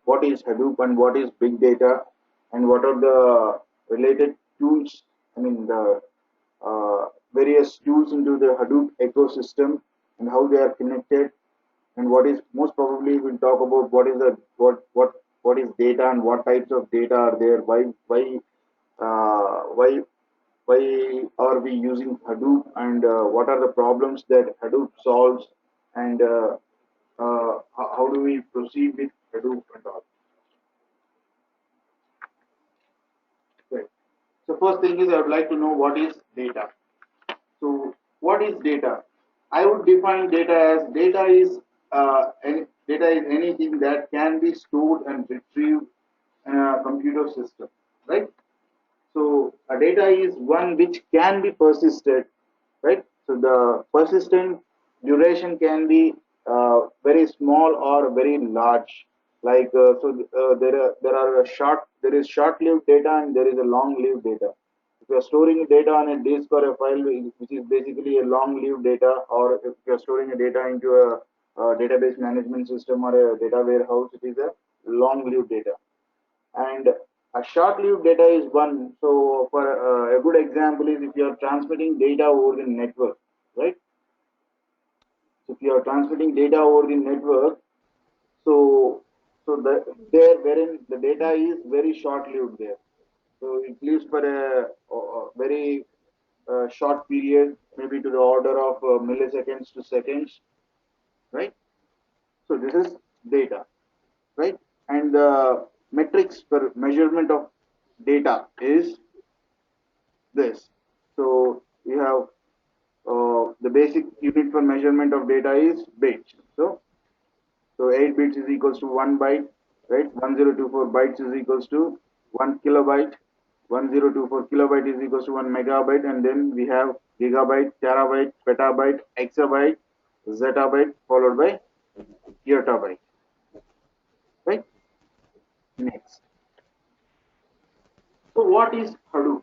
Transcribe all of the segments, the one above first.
what is Hadoop and what is big data, and what are the related tools. I mean the various tools into the Hadoop ecosystem and how they are connected, and what is most probably we'll talk about what is the what is data and what types of data are there. Uh, why why are we using Hadoop, and what are the problems that Hadoop solves, and how do we proceed with Hadoop and all. Right. So first thing is I would like to know what is data. So what is data? I would define data as data is anything that can be stored and retrieved in a computer system, right? So a data is one which can be persisted, right? So the persistent duration can be very small or very large. Like there is short-lived data and there is a long-lived data. If you are storing data on a disk or a file, which is basically a long-lived data, or if you are storing a data into a database management system or a data warehouse, it is a long-lived data. And a short-lived data is one. So for a good example is if you are transmitting data over the network, right? So if you are transmitting data over the network, so there wherein the data is very short-lived there. So it lives for a very short period, maybe to the order of milliseconds to seconds, right? So this is data, right? And the metrics for measurement of data is this. So you have the basic unit for measurement of data is bits. So 8 bits is equals to 1 byte, right? 1024 bytes is equals to 1 kilobyte. 1024 kilobyte is equals to 1 megabyte, and then we have gigabyte, terabyte, petabyte, exabyte, zettabyte, followed by yottabyte, right? Next. So what is Hadoop?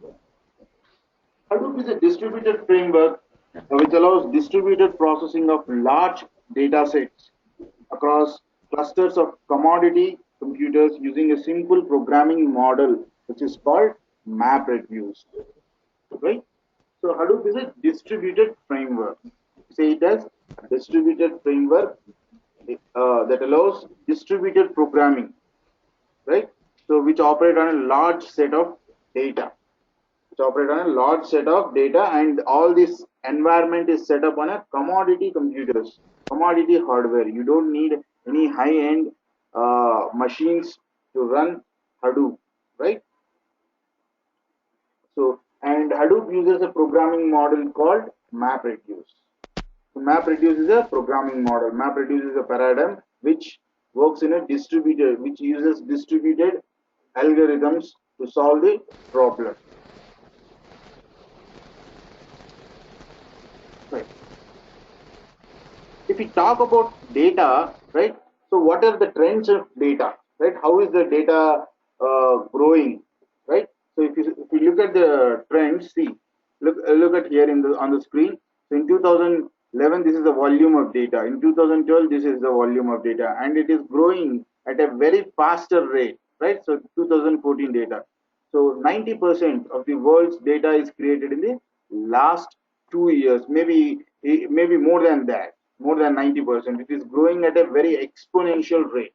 Hadoop is a distributed framework which allows distributed processing of large data sets across clusters of commodity computers using a simple programming model which is called MapReduce. Right? So Hadoop is a distributed framework. Say it as a distributed framework that allows distributed programming, right? So which operate on a large set of data. Which operate on a large set of data, and all this environment is set up on a commodity computers, commodity hardware. You don't need any high-end machines to run Hadoop, right? So, and Hadoop uses a programming model called MapReduce. So MapReduce is a programming model. MapReduce is a paradigm which works in a distributed, which uses distributed algorithms to solve the problem. Right. If we talk about data, right? So what are the trends of data, right? How is the data growing, right? So if you look at the trends, see, look at here in the on the screen. So in 2011, this is the volume of data. In 2012, this is the volume of data, and it is growing at a very faster rate, right? So 2014 data. So 90% of the world's data is created in the last 2 years, maybe more than that, more than 90%. It is growing at a very exponential rate.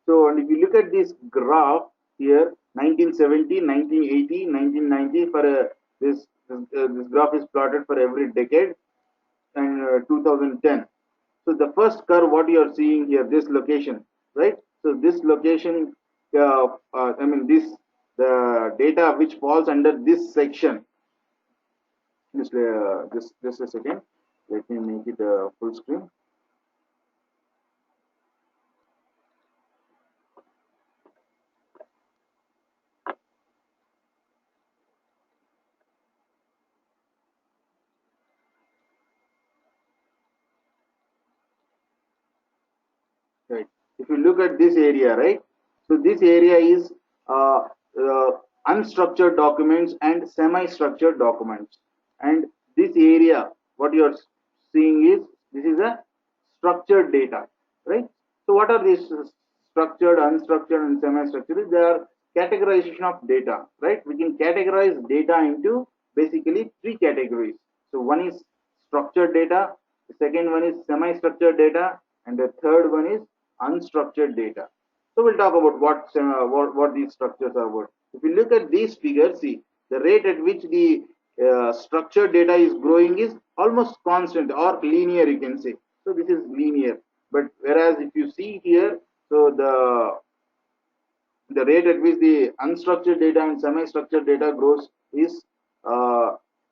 So, and if you look at this graph here, 1970, 1980, 1990, for this graph is plotted for every decade, and 2010. So the first curve, what you are seeing here, this location, right? So this location, I mean this the data which falls under this section. Just a second. Let me make it a full screen. Right. If you look at this area, right? So this area is uh, uh, unstructured documents and semi-structured documents. And this area, what you are seeing is this is a structured data, right? So what are these structured, unstructured, and semi-structured. They are categorization of data, right? We can categorize data into basically three categories. So one is structured data, the second one is semi-structured data, and the third one is unstructured data. So we'll talk about what these structures are about. If you look at these figures, see the rate at which the structured data is growing is almost constant or linear, you can say. So this is linear. But whereas if you see here, so the rate at which the unstructured data and semi-structured data grows is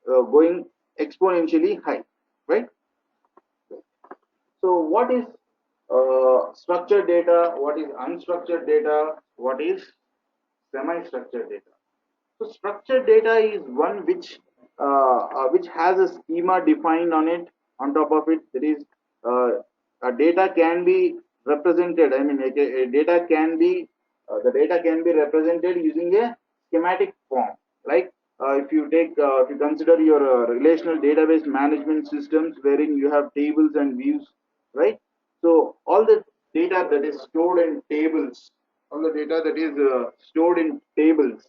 going exponentially high, right? So what is structured data? What is unstructured data? What is semi-structured data? So structured data is one which has a schema defined on it. On top of it, there is a data can be represented. I mean, a data can be the data can be represented using a schematic form. Like if you consider your relational database management systems, wherein you have tables and views, right? So all the data that is stored in tables, all the data that is stored in tables,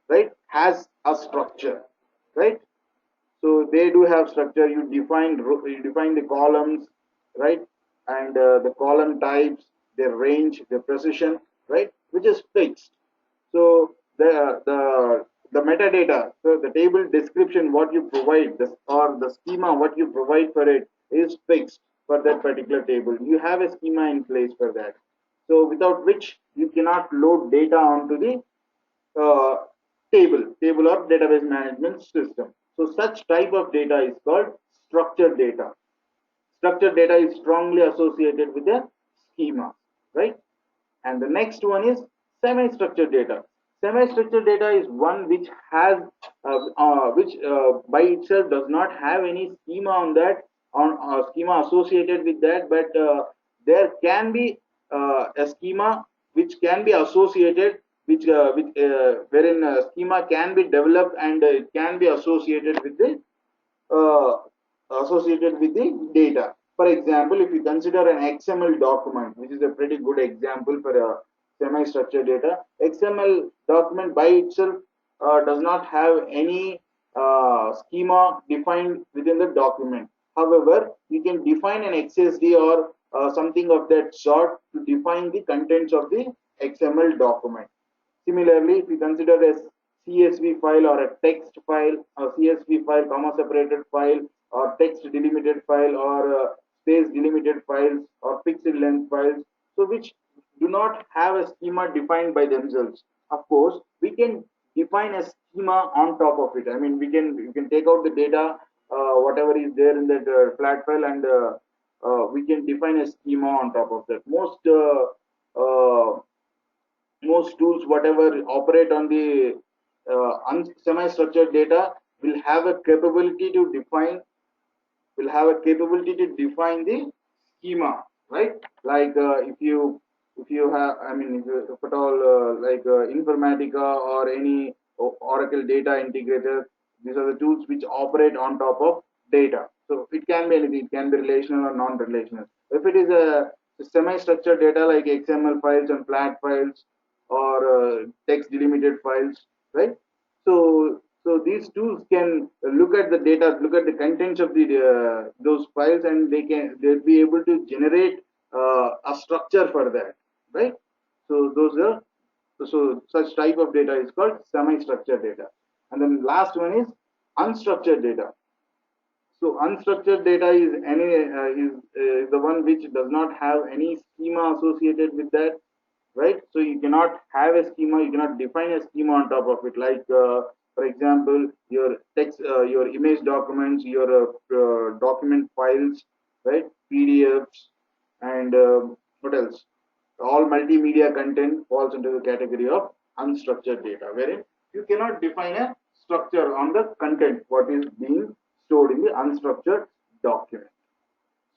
right, has a structure, right? So they do have structure. You define the columns, right, and the column types, their range, their precision, right, which is fixed. So the metadata, so the table description, what you provide, or the schema, what you provide for it is fixed for that particular table. You have a schema in place for that. So without which you cannot load data onto the uh, table or database management system. So such type of data is called structured data. Structured data is strongly associated with a schema, right? And the next one is semi-structured data. Semi-structured data is one which has which by itself does not have any schema on that, on schema associated with that, but there can be a schema which can be associated, which wherein a schema can be developed and it can be uh, associated with the data. For example, if you consider an XML document, which is a pretty good example for a semi-structured data, XML document by itself does not have any schema defined within the document. However, you can define an XSD or something of that sort to define the contents of the XML document. Similarly, if you consider a CSV file or a text file, a CSV file, comma separated file, or text delimited file, or space delimited files, or fixed length files, so which do not have a schema defined by themselves. Of course, we can define a schema on top of it. I mean, we can take out the data, whatever is there in that flat file, and we can define a schema on top of that. Most tools whatever operate on the semi-structured data will have a capability to define the schema, right? Like if you have, I mean, if at all Informatica or any Oracle data integrator, these are the tools which operate on top of data. So it can be anything, it can be relational or non-relational. If it is a semi-structured data like XML files and flat files or text delimited files, right? So these tools can look at the data, look at the contents of the those files, and they'll be able to generate a structure for that, right? So those are so such type of data is called semi-structured data, and then last one is unstructured data. So unstructured data is the one which does not have any schema associated with that, right? So you cannot have a schema, you cannot define a schema on top of it. Like for example, your text, your image documents, your document files, right? PDFs, and what else? All multimedia content falls into the category of unstructured data, wherein you cannot define a structure on the content what is being stored in the unstructured document.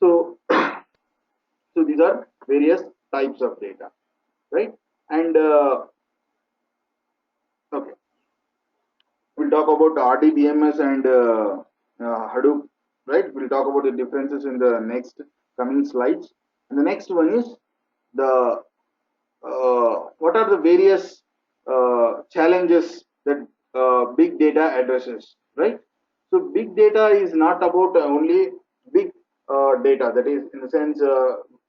So, so these are various types of data, right? And okay, we'll talk about RDBMS and Hadoop, right? We'll talk about the differences in the next coming slides. And the next one is the what are the various challenges that big data addresses, right? So big data is not about only big data. That is, in the sense,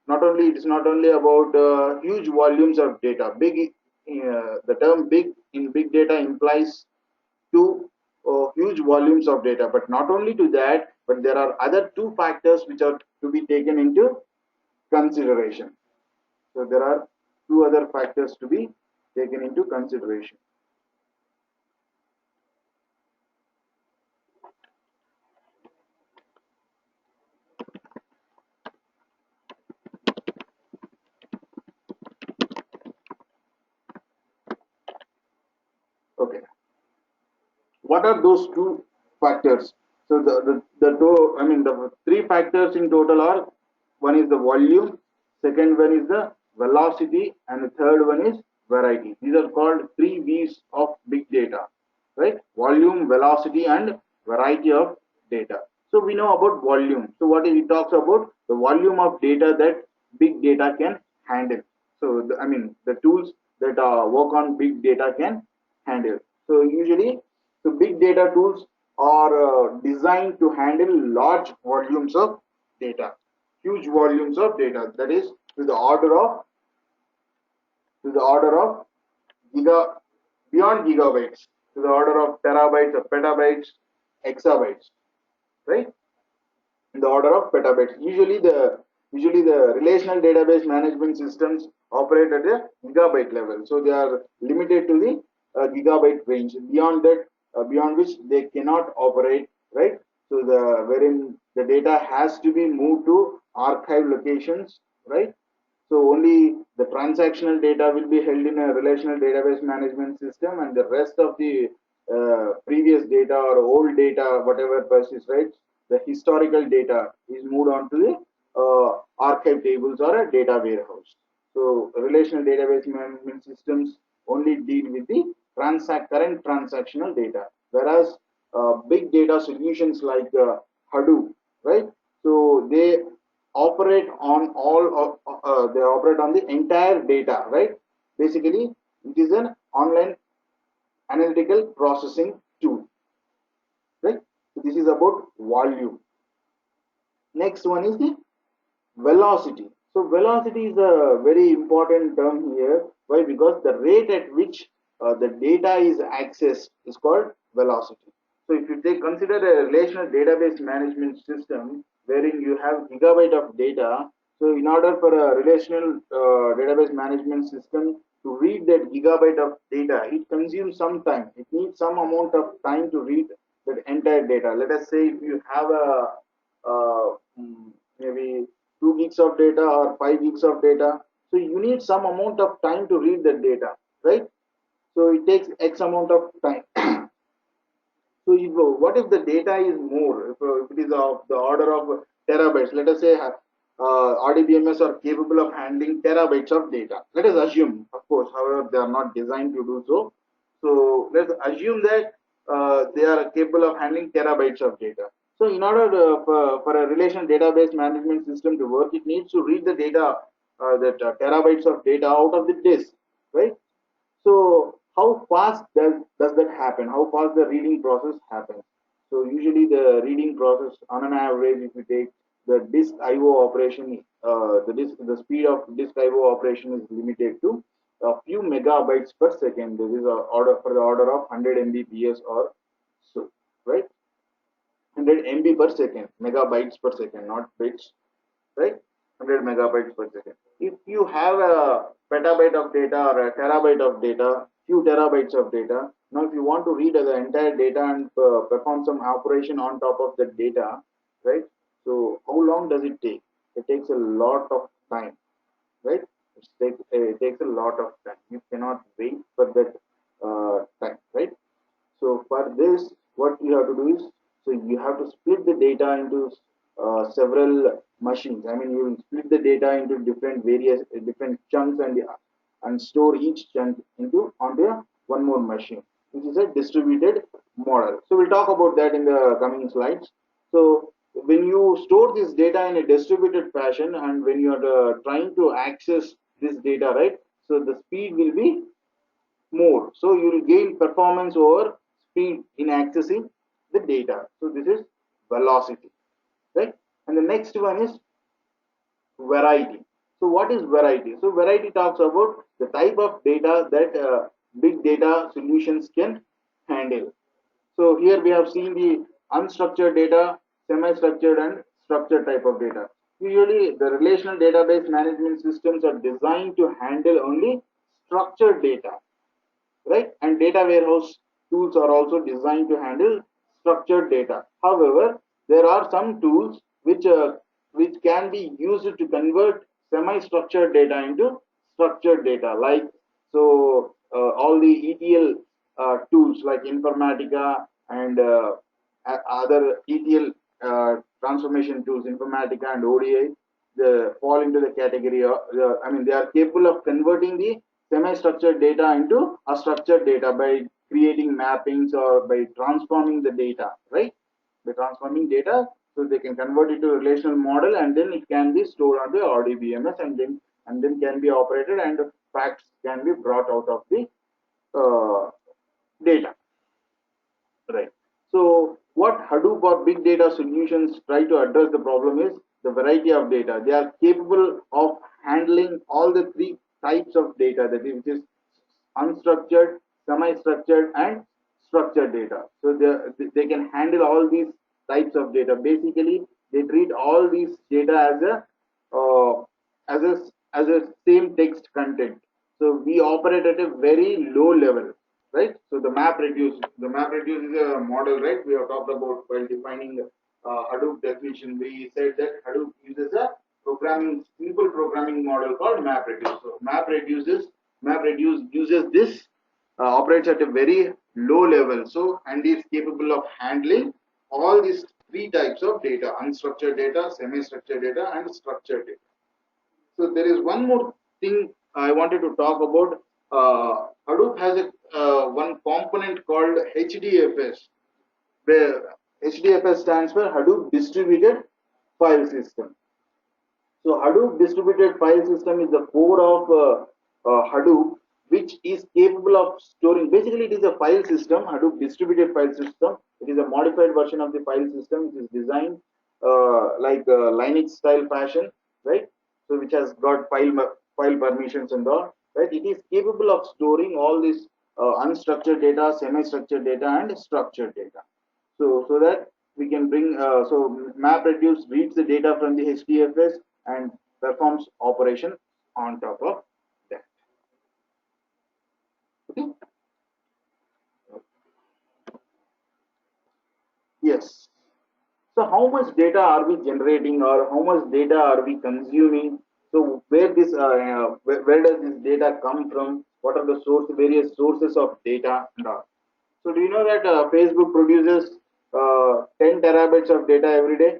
not only it is not only about huge volumes of data. The term big in big data implies to huge volumes of data. But not only to that, but there are other two factors which are to be taken into consideration. So there are two other factors to be taken into consideration. Okay, what are those two factors? So the two, I mean the three factors in total are: one is the volume, second one is the velocity, and the third one is variety. These are called three V's of big data, right? Volume, velocity, and variety of data. So we know about volume. So what it talks about the volume of data that big data can handle. So I mean the tools that work on big data can handle. So usually, the big data tools are designed to handle large volumes of data, huge volumes of data. That is to the order of giga beyond gigabytes, to the order of terabytes or petabytes, exabytes, right? In the order of petabytes. Usually the relational database management systems operate at a gigabyte level, so they are limited to the gigabyte range. Beyond that, beyond which they cannot operate, right? So the wherein the data has to be moved to archive locations, right? So only the transactional data will be held in a relational database management system, and the rest of the previous data or old data, whatever persists, right? The historical data is moved on to the archive tables or a data warehouse. So relational database management systems only deal with the current transactional data, whereas big data solutions like Hadoop, right? So they operate on the entire data, right? Basically, it is an online analytical processing tool, right? So this is about volume. Next one is the velocity. So velocity is a very important term here. Why? Because the rate at which the data is accessed is called velocity. So if you consider a relational database management system wherein you have gigabyte of data, so in order for a relational database management system to read that gigabyte of data, it consumes some time. It needs some amount of time to read that entire data. Let us say if you have maybe 2 gigs of data or 5 gigs of data, so you need some amount of time to read that data, right? So it takes X amount of time. So what if the data is more? If it is of the order of terabytes, let us say RDBMS are capable of handling terabytes of data. Let us assume, of course, however, they are not designed to do so. So let's assume that they are capable of handling terabytes of data. So in order for a relational database management system to work, it needs to read the data, that terabytes of data out of the disk, right? So how fast does that happen? How fast the reading process happens? So usually the reading process, on an average, if you take the disk IO operation, the speed of disk IO operation is limited to a few megabytes per second. This is the order of 100 Mbps or so, right? 100 MB per second, megabytes per second, not bits, right? 100 megabytes per second. If you have a petabyte of data or a terabyte of data, few terabytes of data, now if you want to read the entire data and perform some operation on top of the data, right? So how long does it take? It takes a lot of time, right? It takes a lot of time. You cannot wait for that time, right? So for this, what you have to do is, so you have to split the data into several machines. I mean, you will split the data into different chunks, and store each chunk into onto one more machine, which is a distributed model. So we'll talk about that in the coming slides. So when you store this data in a distributed fashion, and when you are trying to access this data, right? So the speed will be more. So you will gain performance over speed in accessing the data. So this is velocity, right? And the next one is variety. So what is variety? So variety talks about the type of data that big data solutions can handle. So here we have seen the unstructured data, semi-structured and structured type of data. Usually the relational database management systems are designed to handle only structured data, right? And data warehouse tools are also designed to handle structured data. However, there are some tools which can be used to convert semi-structured data into structured data, like all the ETL tools like Informatica and other ETL transformation tools, Informatica and ODI, they fall into the category of, I mean, they are capable of converting the semi-structured data into a structured data by creating mappings or by transforming the data, right? By transforming data, so they can convert it to a relational model, and then it can be stored on the RDBMS, and then can be operated, and facts can be brought out of the uh, data. Right. So what Hadoop or big data solutions try to address the problem is the variety of data. They are capable of handling all the three types of data, that is, which is unstructured, semi-structured, and structured data. So they can handle all these types of data. Basically, they treat all these data uh, as a as a same text content. So we operate at a very low level, right? So the map reduce is a model, right? We have talked about while defining Hadoop definition. We said that Hadoop uses a simple programming model called map reduce. So map reduce uses this operates at a very low level. So and is capable of handling all these three types of data: unstructured data, semi-structured data, and structured data. So there is one more thing I wanted to talk about. Hadoop has a one component called HDFS, where HDFS stands for Hadoop Distributed File System. So Hadoop distributed file system is the core of Hadoop, which is capable of storing. Basically, it is a file system. Hadoop distributed file system. It is a modified version of the file system, which is designed like Linux style fashion, right? So which has got file permissions and all, right? It is capable of storing all this unstructured data, semi-structured data, and structured data. So that we can bring MapReduce reads the data from the HDFS and performs operation on top of that. Okay. Yes. So how much data are we generating, or how much data are we consuming? So where does this data come from? What are the various sources of data and all? So do you know that Facebook produces 10 terabytes of data every day?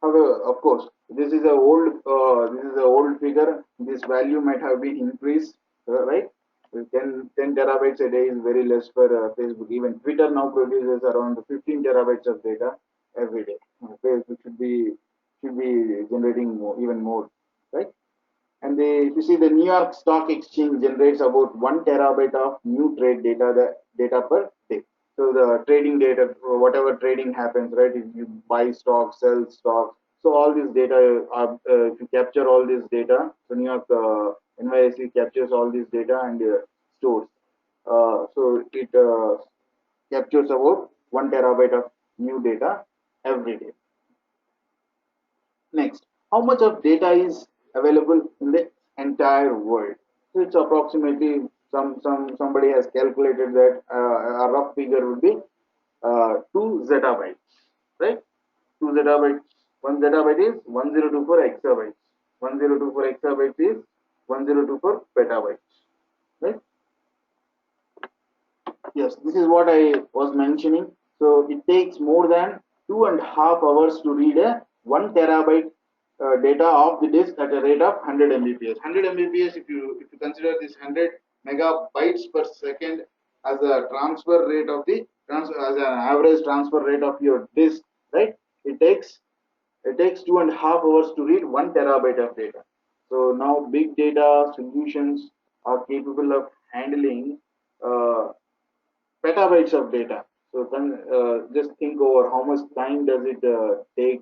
However, of course, this is a old figure. This value might have been increased, right? 10 terabytes a day is very less for Facebook. Even Twitter now produces around 15 terabytes of data every day. Facebook should be generating even more, right? And if you see, the New York Stock Exchange generates about 1 terabyte of new trade data, the data per day. So the trading data, whatever trading happens, right? If you buy stocks, sell stocks, so all this data, if you capture all this data, so New York NYSE captures all this data and stores. So it captures about 1 terabyte of new data every day. Next, how much of data is available in the entire world? So it's approximately somebody has calculated that a rough figure would be 2 zettabytes, right? 2 zettabytes. 1 zettabyte is 1024 exabytes. 1024 exabytes is 1024 petabytes, right? Yes, this is what I was mentioning. So it takes more than 2.5 hours to read a 1 terabyte data off the disk at a rate of 100 Mbps. 100 Mbps, if you consider this 100 megabytes per second as a transfer rate of as an average transfer rate of your disk, right? It takes 2.5 hours to read 1 terabyte of data. So now big data solutions are capable of handling uh, petabytes of data. So just think over how much time does it take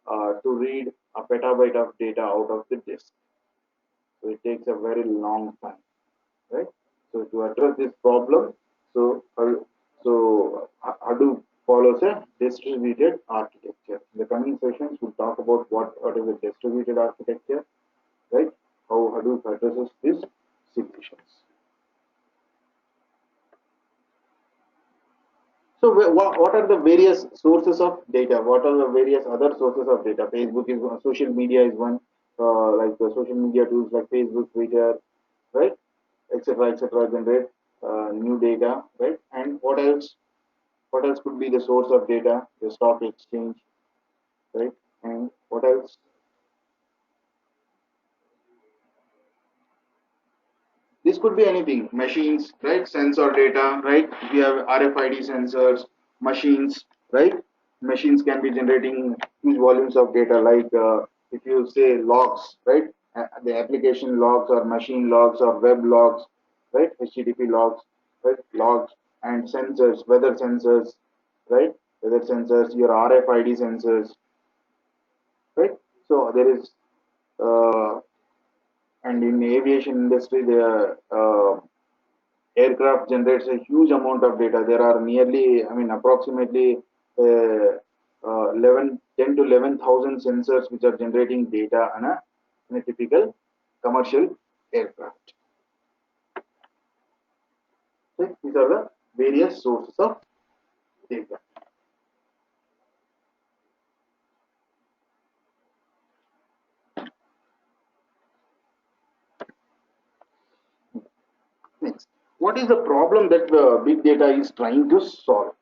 to read a petabyte of data out of the disk. So it takes a very long time, right? So to address this problem, so Hadoop follows a distributed architecture. In the coming sessions, we'll talk about what is a distributed architecture, right? How Hadoop addresses these situations. So what are the various sources of data? What are the various other sources of data? Facebook is one, social media is one, like the social media tools like Facebook, Twitter, right, etc., generate new data, right? And what else? What else could be the source of data? The stock exchange, right? And what else? This could be anything, machines, right? Sensor data, right? We have RFID sensors, machines, right? Machines can be generating huge volumes of data, like if you say logs, right? The application logs or machine logs or web logs, right? HTTP logs, right? Logs and sensors, weather sensors, right? Weather sensors, your RFID sensors, right? So there is, uh, and in aviation industry, there aircraft generates a huge amount of data. There are nearly, I mean, approximately 10 to 11,000 sensors which are generating data on a typical commercial aircraft. Okay? These are the various sources of data. Next, what is the problem that big data is trying to solve?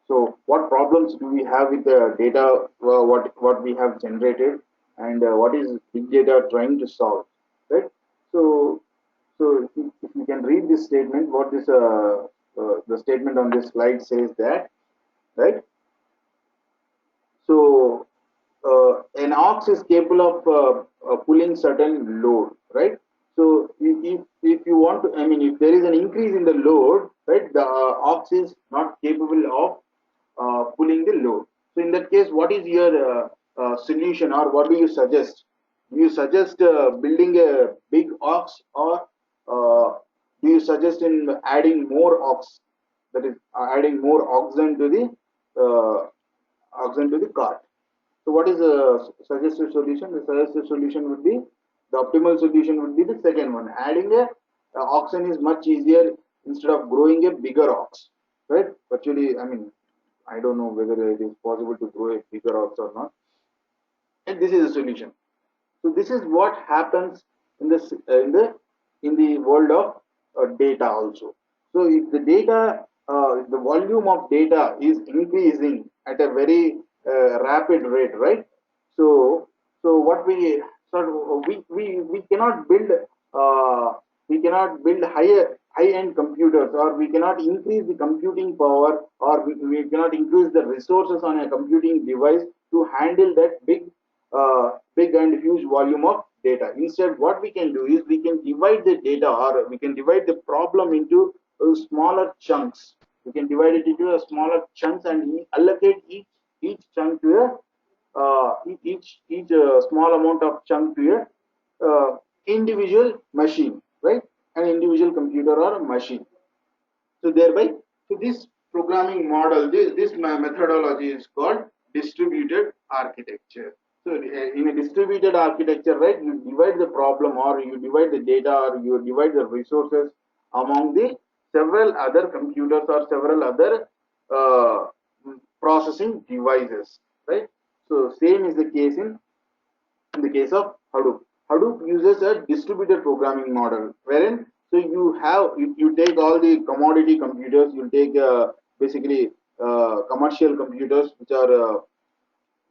So, what problems do we have with the data? What we have generated, and what is big data trying to solve? Right. So, if you can read this statement, what this the statement on this slide says that, right? So, an ox is capable of pulling certain load, right? So, if you want to, I mean, if there is an increase in the load, right, the ox is not capable of pulling the load. So, in that case, what is your solution, or what do you suggest? Do you suggest building a big ox, or do you suggest in adding more ox, that is adding more oxen to the cart? So what is the suggested solution? The suggested solution would be, the optimal solution would be the second one. Adding a oxen is much easier instead of growing a bigger ox, right? Actually, I mean, I don't know whether it is possible to grow a bigger ox or not. And this is a solution. So this is what happens in this in the world of data also. So if the data, the volume of data is increasing at a very rapid rate, right? So what we sort of, we cannot build high end computers, or we cannot increase the computing power, or we cannot increase the resources on a computing device to handle that big and huge volume of data. Instead, what we can do is we can divide the data, or we can divide the problem into smaller chunks. We can divide it into a smaller chunks, and allocate each chunk to each small amount of chunk to a individual machine, right? An individual computer or a machine. So thereby, so this programming model, this methodology is called distributed architecture. So in a distributed architecture, right, you divide the problem, or you divide the data, or you divide the resources among the several other computers, or several other uh, processing devices, right? So same is the case in the case of Hadoop. Hadoop uses a distributed programming model, wherein so you take all the commodity computers, you take basically commercial computers which are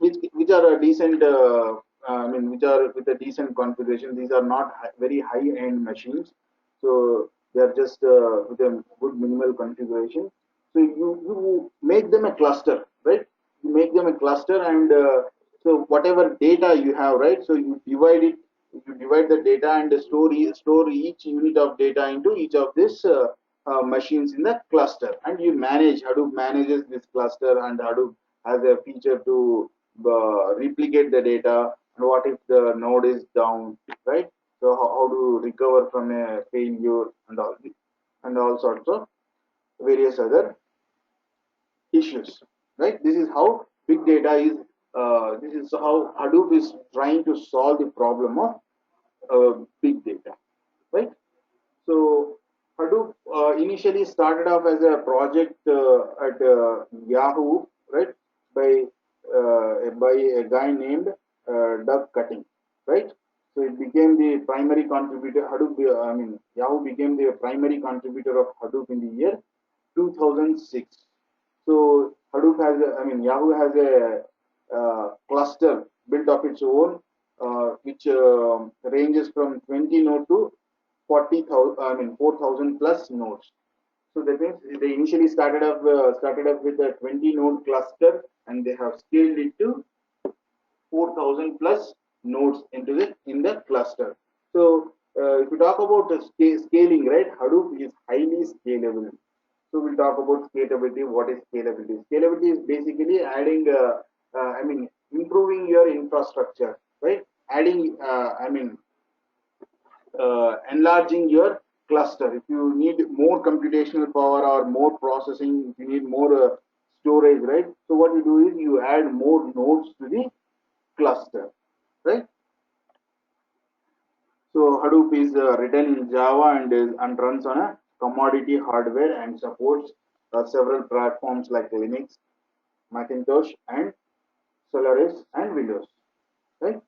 a decent, I mean, which are with a decent configuration. These are not very high end machines, so they are just with a good minimal configuration. So you make them a cluster, right? You make them a cluster, and so whatever data you have, right? So you divide it you divide the data and store each unit of data into each of these machines in the cluster, and you manage. Hadoop manages this cluster, and Hadoop has a feature to replicate the data. And what if the node is down, right? So how to recover from a failure and all sorts of various other issues, right? This is how big data is. This is how Hadoop is trying to solve the problem of big data, right? So Hadoop initially started off as a project at Yahoo, right, by by a guy named Doug Cutting, right? So it became the primary contributor. Hadoop, Yahoo became the primary contributor of Hadoop in the year 2006. So Hadoop has, Yahoo has a cluster built of its own, which ranges from 20 node to 40,000, 4,000 plus nodes. So that means they initially started up with a 20 node cluster, and they have scaled it to 4,000 plus nodes in the cluster. So if we talk about the scaling, right, Hadoop is highly scalable. So we'll talk about scalability. What is scalability? Scalability is basically adding, improving your infrastructure, right? Adding, enlarging your cluster. If you need more computational power or more processing, if you need more storage, right? So what you do is you add more nodes to the cluster, right? So Hadoop is written in Java and runs on a commodity hardware and supports several platforms like Linux, Macintosh, and Solaris and Windows. Right?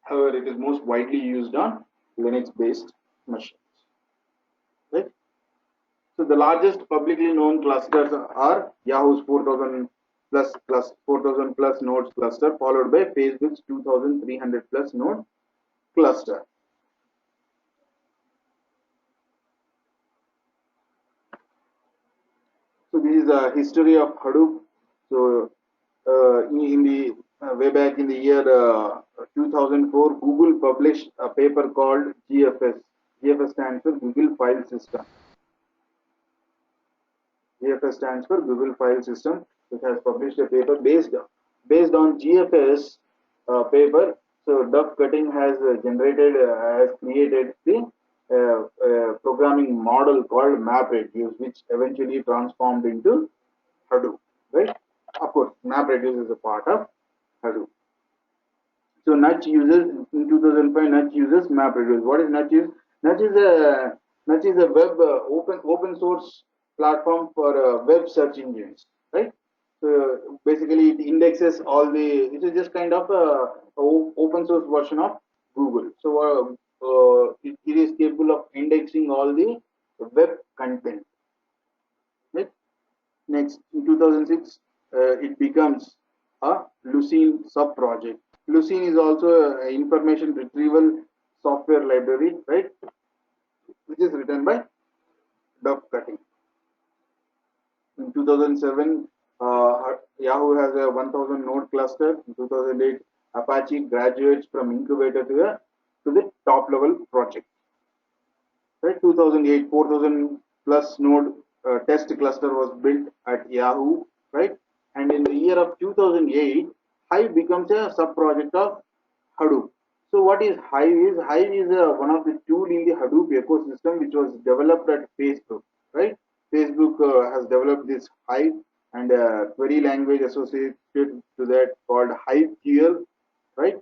However, it is most widely used on Linux-based machines. Right? So the largest publicly known clusters are Yahoo's 4,000 plus 4,000 plus nodes cluster, followed by Facebook's 2,300 plus node cluster. So this is a history of Hadoop. So in the way back in the year 2004, Google published a paper called GFS. GFS stands for Google File System. GFS stands for Google File System. It has published a paper based on GFS paper. So Duck Cutting has created the programming model called MapReduce, which eventually transformed into Hadoop. Right? Of course, MapReduce is a part of Hadoop. So Nutch uses in 2005. Nutch uses MapReduce. What is Nutch? Nutch is a web open source platform for web search engines, right? So basically, it indexes all the. It is just kind of a open source version of Google. So it is capable of indexing all the web content. Right? Next, in 2006, it becomes a Lucene sub-project. Lucene is also an information retrieval software library, right, which is written by Duff Cutting. In 2007, Yahoo has a 1,000 node cluster. In 2008, Apache graduates from incubator to the top level project. Right, 2008, 4,000 plus node test cluster was built at Yahoo, right? And in the year of 2008, Hive becomes a sub project of Hadoop. So what is Hive is? Hive is one of the tool in the Hadoop ecosystem which was developed at Facebook, right? Facebook has developed this Hive and a query language associated to that called HiveQL, right?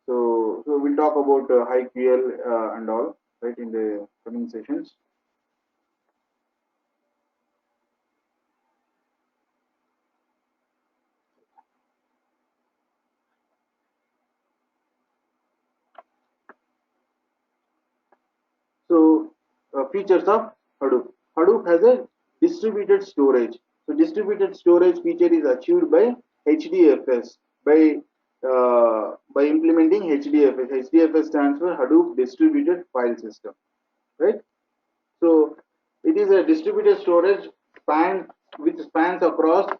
So we'll talk about HiveQL and all, right, in the coming sessions. So features of Hadoop. Hadoop has a distributed storage. So distributed storage feature is achieved by HDFS by implementing HDFS. HDFS stands for Hadoop Distributed File System, right? So it is a distributed storage span which spans across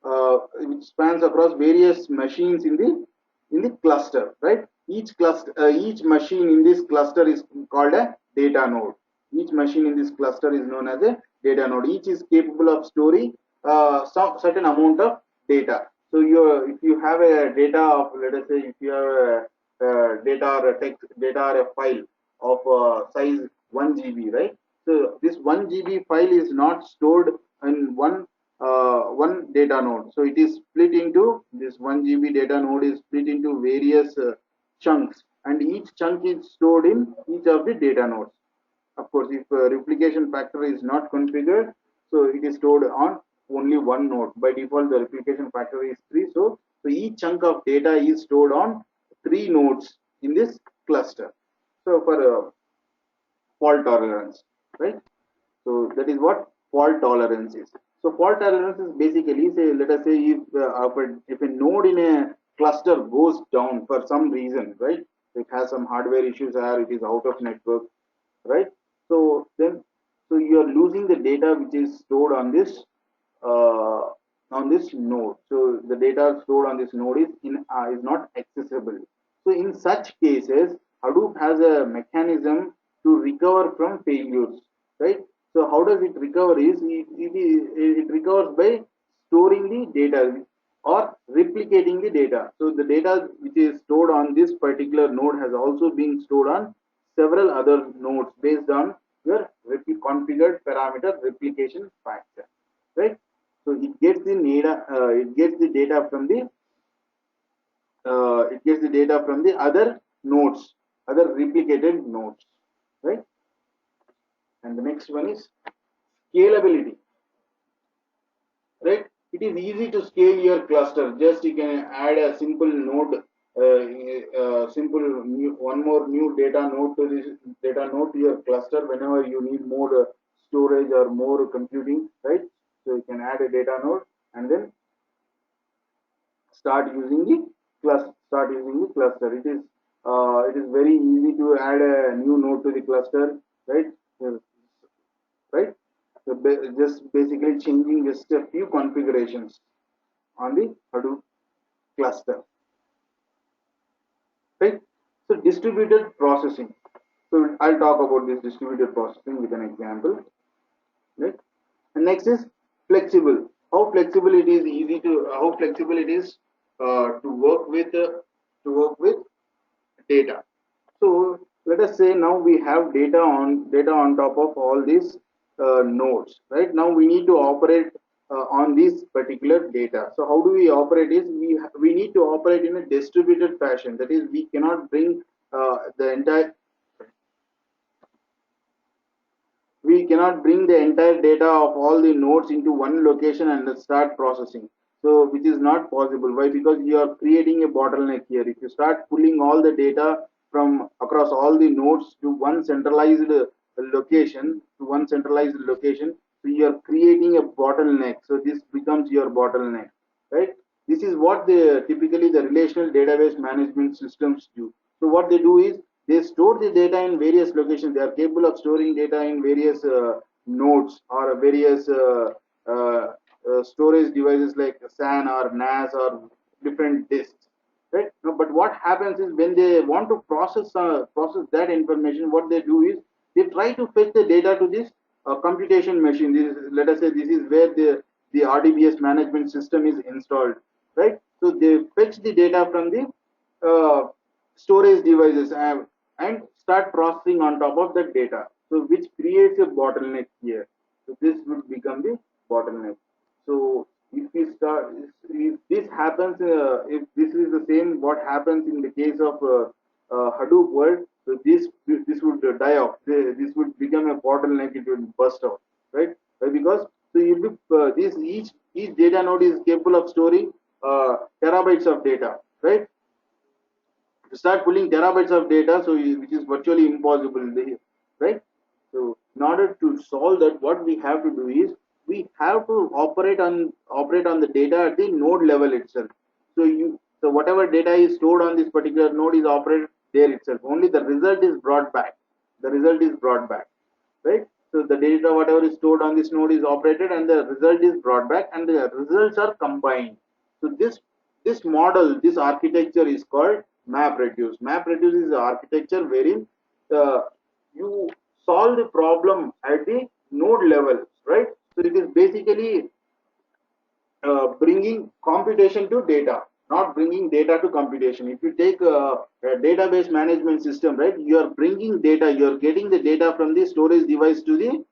various machines in the cluster, right? each machine in this cluster is called a data node. Each machine in this cluster is known as a data node. Each is capable of storing some certain amount of data. So if you have a data of, let us say, if you have data or a text data or a file of size 1 GB, right? So this 1 GB file is not stored in one data node. So it is split into this 1 GB data node is split into various chunks, and each chunk is stored in each of the data nodes. Of course, if replication factor is not configured, so it is stored on only one node. By default, the replication factor is 3. So each chunk of data is stored on 3 nodes in this cluster. So for fault tolerance, right? So that is what fault tolerance is. So fault tolerance is basically, say, let us say if a node in a cluster goes down for some reason, right? It has some hardware issues or it is out of network, right? So then, so you are losing the data which is stored uh, on this node. So the data stored on this node is not accessible. So in such cases, Hadoop has a mechanism to recover from failures, right? So how does it recover? It recovers by storing the data or replicating the data. So the data which is stored on this particular node has also been stored on several other nodes based on your configured parameter replication factor, right? So it gets the data from the other nodes, other replicated nodes, right? And the next one is scalability, right? It is easy to scale your cluster. Just you can add a simple node, one more new data node to this data node to your cluster whenever you need more storage or more computing, right? So you can add a data node and then start using the cluster. It is very easy to add a new node to the cluster, right? Right? So just basically changing just a few configurations on the Hadoop cluster, right? So distributed processing. So I'll talk about this distributed processing with an example, right? And next is flexible. How flexible it is to work with data. So let us say now we have data on top of all these nodes. Right now we need to operate on this particular data. So how do we operate? Is we need to operate in a distributed fashion. That is, we cannot bring the entire we cannot bring the entire data of all the nodes into one location and start processing. So which is not possible. Why? Because you are creating a bottleneck here. If you start pulling all the data from across all the nodes to one centralized location, so you are creating a bottleneck. So this becomes your bottleneck, right? This is what typically the relational database management systems do. So what they do is they store the data in various locations. They are capable of storing data in various nodes or various storage devices like SAN or NAS or different disks, right? No, but what happens is when they want to process that information, what they do is they try to fetch the data to this computation machine. Let us say this is where the RDBS management system is installed, right? So they fetch the data from the uh, storage devices and start processing on top of that data. So which creates a bottleneck here. So this would become the bottleneck. So if this happens, if this is the same what happens in the case of Hadoop world, so this would die off. This would become a bottleneck. It will burst out, right? Because so you this each data node is capable of storing terabytes of data, right? To start pulling terabytes of data, so which is virtually impossible, right? So in order to solve that, what we have to do is we have to operate on the data at the node level itself. So whatever data is stored on this particular node is operated there itself. Only the result is brought back. The result is brought back, right? So the data whatever is stored on this node is operated, and the result is brought back, and the results are combined. So this architecture is called MapReduce. MapReduce is the architecture wherein you solve the problem at the node level, right? So it is basically bringing computation to data, not bringing data to computation. If you take a database management system, right, you are bringing data, you are getting the data from the storage device to the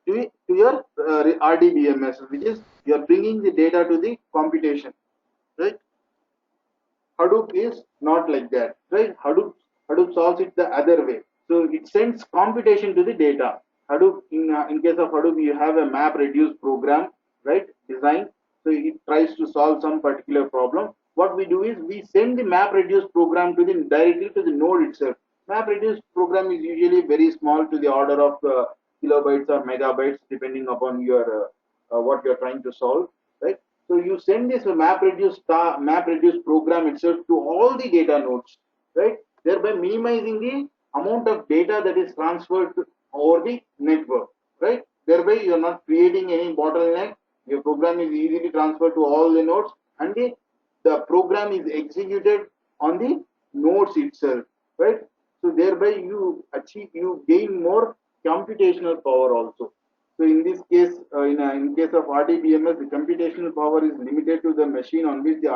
to your RDBMS, which is you are bringing the data to the computation, right? Hadoop is not like that, right? Hadoop solves it the other way. So it sends computation to the data. Hadoop, in case of Hadoop, you have a map reduce program, right? Design. So it tries to solve some particular problem. What we do is we send the map reduce program to the directly to the node itself. Map reduce program is usually very small, to the order of kilobytes or megabytes, depending upon your what you're trying to solve, right? So you send this map reduce program itself to all the data nodes, right? Thereby minimizing the amount of data that is transferred over the network, right? Thereby you are not creating any bottleneck. Your program is easily transferred to all the nodes, and the program is executed on the nodes itself, right? So thereby you gain more computational power also. So in this case, in case of RDBMS, the computational power is limited to the machine on which the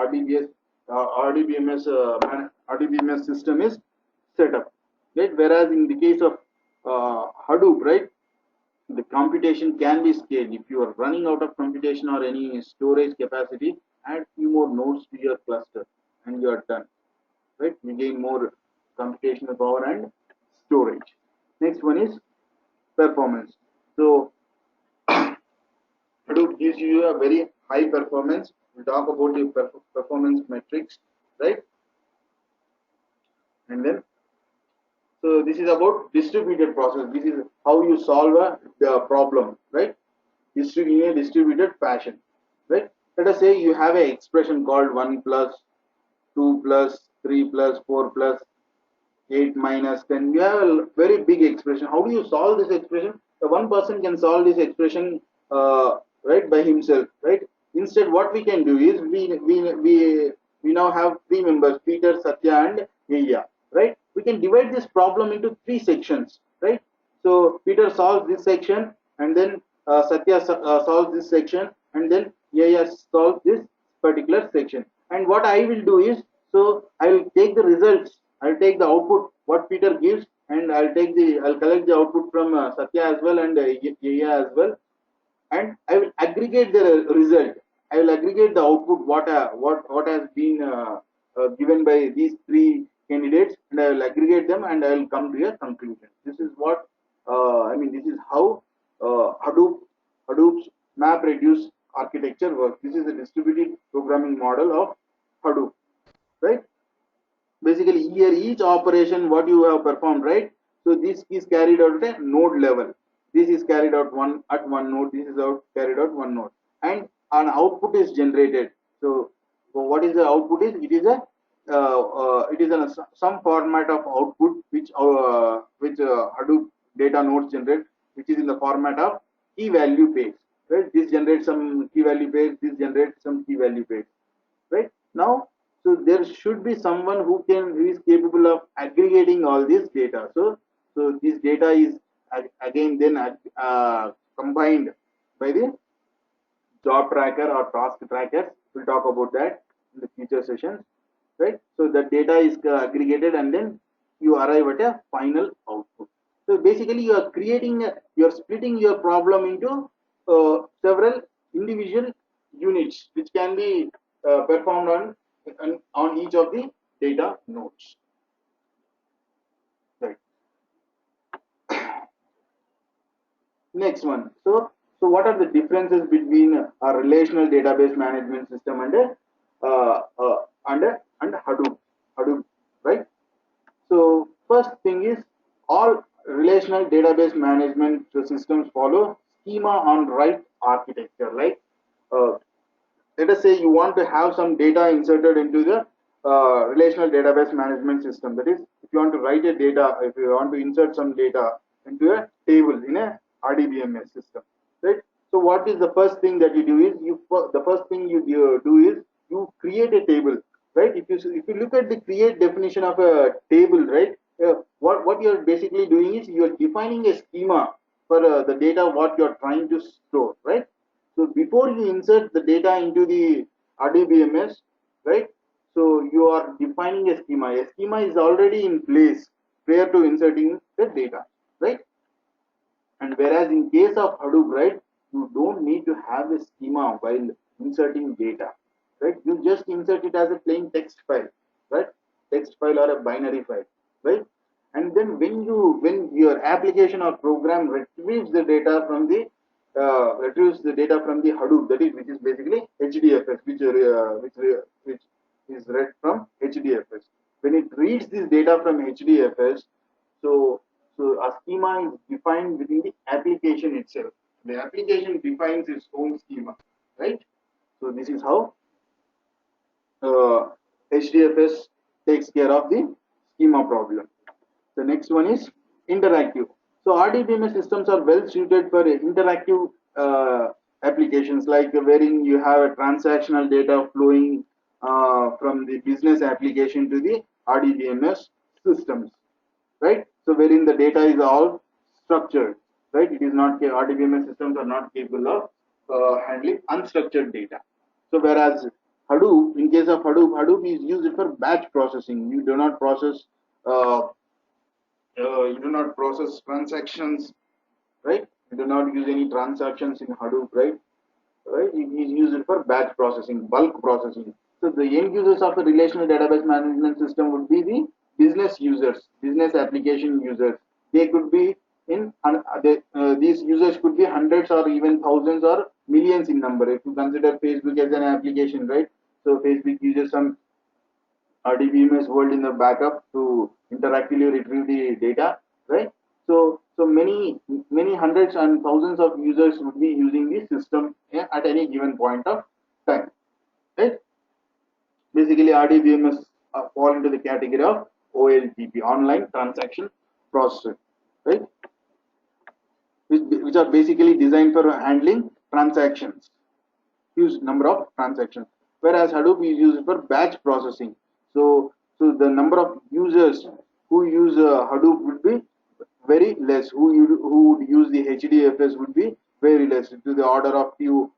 RDBMS system is set up, right? Whereas in the case of Hadoop, right, the computation can be scaled. If you are running out of computation or any storage capacity, add few more nodes to your cluster, and you are done, right? You gain more computational power and storage. Next one is performance. So Hadoop gives you a very high performance. We talk about the performance metrics, right? And then, so this is about distributed process. This is how you solve the problem, right? In a distributed fashion, right? Let us say you have an expression called 1 plus 2 plus 3 plus 4 plus 8 minus 10. You have a very big expression. How do you solve this expression? The one person can solve this expression right by himself, right? Instead, what we can do is we now have three members, Peter, Satya, and Yaya, right? We can divide this problem into three sections, right? So Peter solves this section, and then Satya solves this section, and then Yaya solves this particular section. And what I will do is, so I will take the results, I'll take the output what Peter gives, and I'll collect the output from Satya as well, and Yaya as well, and I will aggregate the result. I will aggregate the output what has been given by these three candidates, and I will aggregate them, and I will come to a conclusion. This is what I mean. This is how Hadoop's map reduce architecture works. This is a distributed programming model of Hadoop, right? Basically here each operation what you have performed, right? So this is carried out at a node level. This is carried out one node, this is carried out one node, and an output is generated. So what is the output is, it is in some format of output which Hadoop data nodes generate, which is in the format of key value pairs, right? This generates some key value pairs, this generates some key value pairs, right? Now, so there should be someone who is capable of aggregating all this data. So this data is again then combined by the job tracker or task tracker. We'll talk about that in the future sessions, right? So the data is aggregated, and then you arrive at a final output. So basically you are splitting your problem into several individual units which can be performed on each of the data nodes, right? Next one. So what are the differences between a relational database management system and and Hadoop, right? So first thing is, all relational database management systems follow schema on write architecture. Like uh, let us say you want to have some data inserted into the relational database management system. That is, if you want to write a data, if you want to insert some data into a table in a RDBMS system, right? So what is the first thing that you do is the first thing you do is you create a table. right? If you look at the create definition of a table, right? What you're basically doing is you're defining a schema for the data what you're trying to store, right? So before you insert the data into the RDBMS, right? So you are defining a schema. A schema is already in place prior to inserting the data, right? And whereas in case of Hadoop, right, you don't need to have a schema while inserting data, right? You just insert it as a plain text file, right? Text file or a binary file, right? And then when your application or program retrieves the data from the Hadoop, that is which is basically HDFS, which is read from HDFS. When it reads this data from HDFS, so a schema is defined within the application itself. The application defines its own schema, right? So this is how HDFS takes care of the schema problem. The next one is interactive. So RDBMS systems are well suited for interactive applications, like wherein you have a transactional data flowing from the business application to the RDBMS systems, right? So wherein the data is all structured, right? It is not RDBMS systems are not capable of handling unstructured data. So whereas Hadoop, in case of Hadoop is used for batch processing. Uh, you do not process transactions, right? You do not use any transactions in Hadoop, right? Right? It is used for batch processing, bulk processing. So the end users of the relational database management system would be the business users, business application users. They could be these users could be hundreds or even thousands or millions in number. If you consider Facebook as an application, right? So Facebook uses some RDBMS world in the backup to interactively retrieve the data, right? So many hundreds and thousands of users would be using the system at any given point of time, right? Basically, RDBMS fall into the category of OLTP, online transaction processor, right? Which are basically designed for handling transactions, huge number of transactions. Whereas Hadoop is used for batch processing. So the number of users who use Hadoop would be very less. Who would use the HDFS would be very less, to the order of few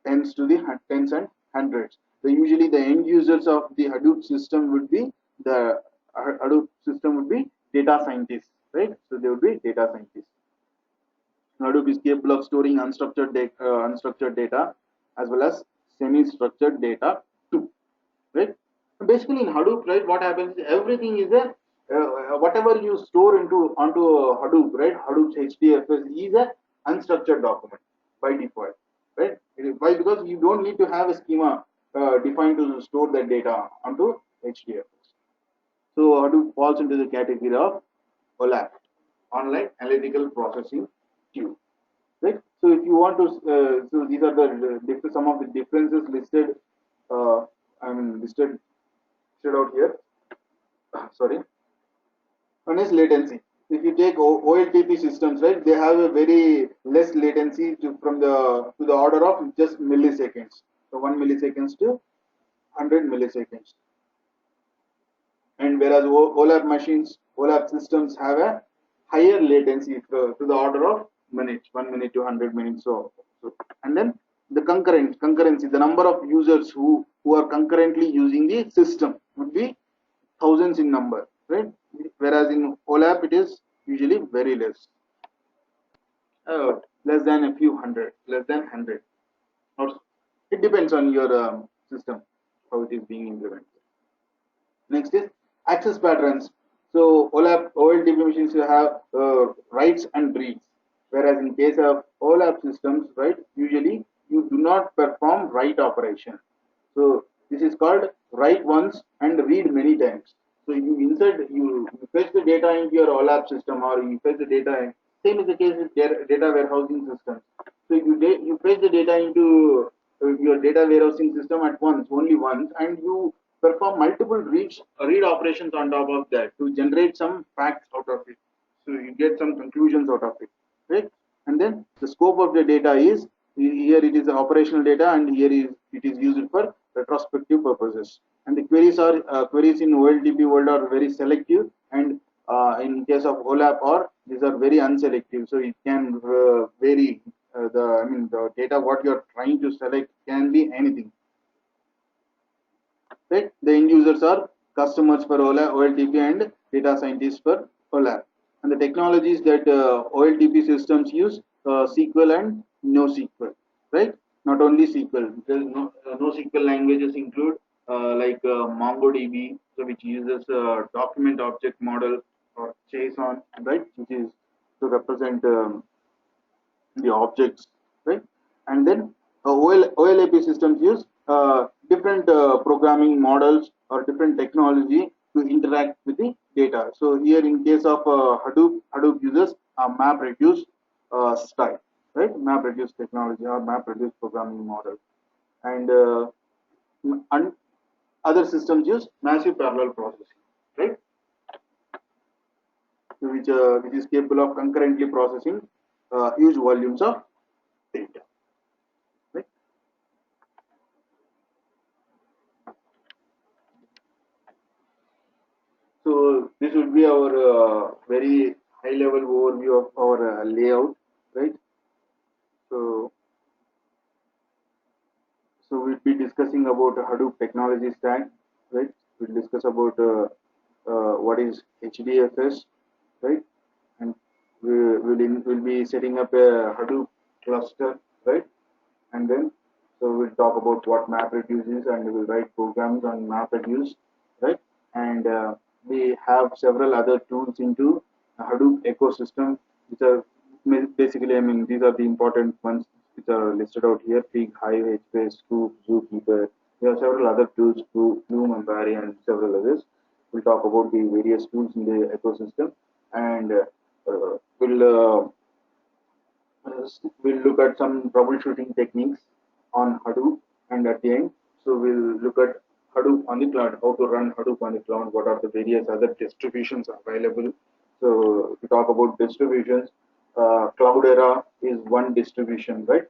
tens to the tens and hundreds. So usually the end users of the Hadoop system would be the Hadoop system would be data scientists, right? So they would be data scientists. Hadoop is capable of storing unstructured data as well as semi-structured data too, right? Basically, in Hadoop, right, what happens? Everything is a whatever you store into onto Hadoop, right? Hadoop's HDFS is a unstructured document by default, right? Why? Because you don't need to have a schema defined to store that data onto HDFS. So Hadoop falls into the category of OLAP, online analytical processing queue, right? So if you want to, so these are the some of the differences listed. I mean listed out here. Sorry. One is latency. If you take OLTP systems, right, they have a very less latency to the order of just milliseconds. So 1 milliseconds to 100 milliseconds. And whereas OLAP systems have a higher latency to the order of minutes, 1 minute to 100 minutes. And then the concurrency, the number of users who are concurrently using the system would be thousands in number, right? Whereas in OLAP it is usually very less, less than a few hundred, less than 100. Or it depends on your system how it is being implemented. Next is access patterns. So OLTP machines have writes and reads, whereas in case of OLAP systems, right, usually you do not perform write operation. So this is called write once and read many times. So you fetch the data into your OLAP system, or you fetch the data. Same is the case with data warehousing systems. So you fetch the data into your data warehousing system at once, only once, and you perform multiple read operations on top of that to generate some facts out of it. So you get some conclusions out of it, right? And then the scope of the data is, here it is operational data, and here is it is used for retrospective purposes. And the queries in OLTP world are very selective, and in case of OLAP or these are very unselective. So it can vary. The data what you are trying to select can be anything, right? The end users are customers for OLTP and data scientists for OLAP. And the technologies that OLTP systems use, SQL and NoSQL, right? Not only SQL, because NoSQL languages include MongoDB, so which uses document object model, or JSON, right, which is to represent the objects, right? And then OLAP systems use different programming models or different technology to interact with the data. So here, in case of Hadoop uses MapReduce style, right? MapReduce technology or MapReduce programming model, and other systems use massive parallel processing, right? Which is capable of concurrently processing huge volumes of data, right? So this would be our very high level overview of our layout, right? So we'll be discussing about Hadoop technology stack, right? We'll discuss about what is HDFS, right? And we'll be setting up a Hadoop cluster, right? And then we'll talk about what MapReduce is, and we'll write programs on MapReduce, right? And we have several other tools into Hadoop ecosystem, which are basically, I mean, these are the important ones which are listed out here: Pig, Hive, HBase, Scoop, Zookeeper. There are several other tools, Plume and Barry, and several others. We'll talk about the various tools in the ecosystem, and we'll look at some troubleshooting techniques on Hadoop, and at the end, we'll look at Hadoop on the cloud, how to run Hadoop on the cloud, what are the various other distributions available. So, to talk about distributions, Cloudera is one distribution, right?